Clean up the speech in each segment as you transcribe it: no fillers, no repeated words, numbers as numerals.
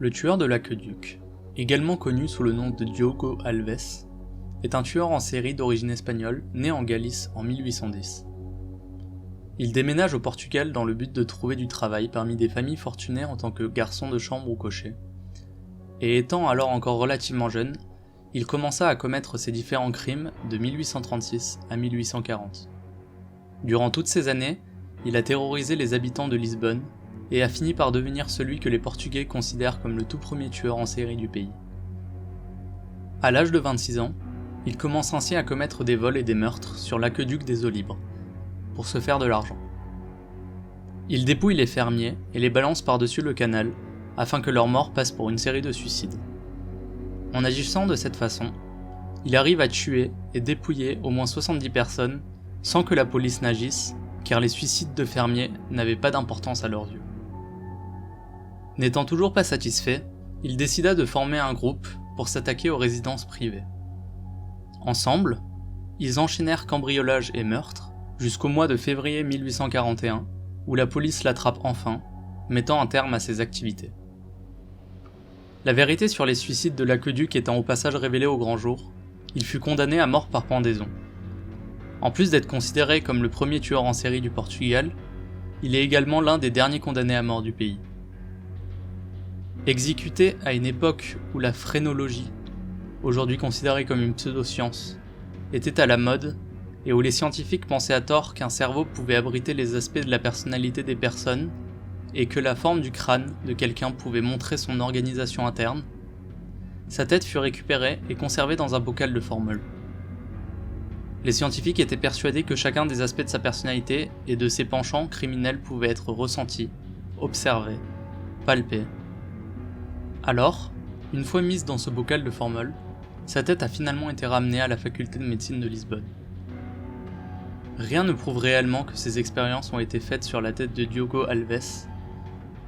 Le tueur de l'aqueduc, également connu sous le nom de Diogo Alves, est un tueur en série d'origine espagnole né en Galice en 1810. Il déménage au Portugal dans le but de trouver du travail parmi des familles fortunées en tant que garçon de chambre ou cocher. Et étant alors encore relativement jeune, il commença à commettre ses différents crimes de 1836 à 1840. Durant toutes ces années, il a terrorisé les habitants de Lisbonne et a fini par devenir celui que les Portugais considèrent comme le tout premier tueur en série du pays. À l'âge de 26 ans, il commence ainsi à commettre des vols et des meurtres sur l'aqueduc des Eaux Libres, pour se faire de l'argent. Il dépouille les fermiers et les balance par-dessus le canal, afin que leur mort passe pour une série de suicides. En agissant de cette façon, il arrive à tuer et dépouiller au moins 70 personnes sans que la police n'agisse, car les suicides de fermiers n'avaient pas d'importance à leurs yeux. N'étant toujours pas satisfait, il décida de former un groupe pour s'attaquer aux résidences privées. Ensemble, ils enchaînèrent cambriolage et meurtre jusqu'au mois de février 1841, où la police l'attrape enfin, mettant un terme à ses activités. La vérité sur les suicides de l'aqueduc étant au passage révélée au grand jour, il fut condamné à mort par pendaison. En plus d'être considéré comme le premier tueur en série du Portugal, il est également l'un des derniers condamnés à mort du pays. Exécuté à une époque où la phrénologie, aujourd'hui considérée comme une pseudo-science, était à la mode, et où les scientifiques pensaient à tort qu'un cerveau pouvait abriter les aspects de la personnalité des personnes, et que la forme du crâne de quelqu'un pouvait montrer son organisation interne, sa tête fut récupérée et conservée dans un bocal de formol. Les scientifiques étaient persuadés que chacun des aspects de sa personnalité et de ses penchants criminels pouvait être ressenti, observé, palpé. Alors, une fois mise dans ce bocal de formol, sa tête a finalement été ramenée à la faculté de médecine de Lisbonne. Rien ne prouve réellement que ces expériences ont été faites sur la tête de Diogo Alves,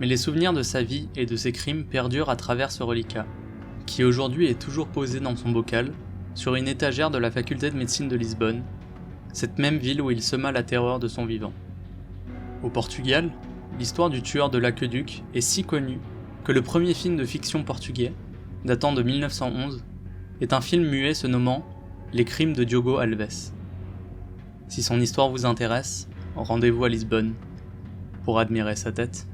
mais les souvenirs de sa vie et de ses crimes perdurent à travers ce reliquat, qui aujourd'hui est toujours posé dans son bocal, sur une étagère de la faculté de médecine de Lisbonne, cette même ville où il sema la terreur de son vivant. Au Portugal, l'histoire du tueur de l'aqueduc est si connue que le premier film de fiction portugais, datant de 1911, est un film muet se nommant « Les crimes de Diogo Alves ». Si son histoire vous intéresse, rendez-vous à Lisbonne pour admirer sa tête.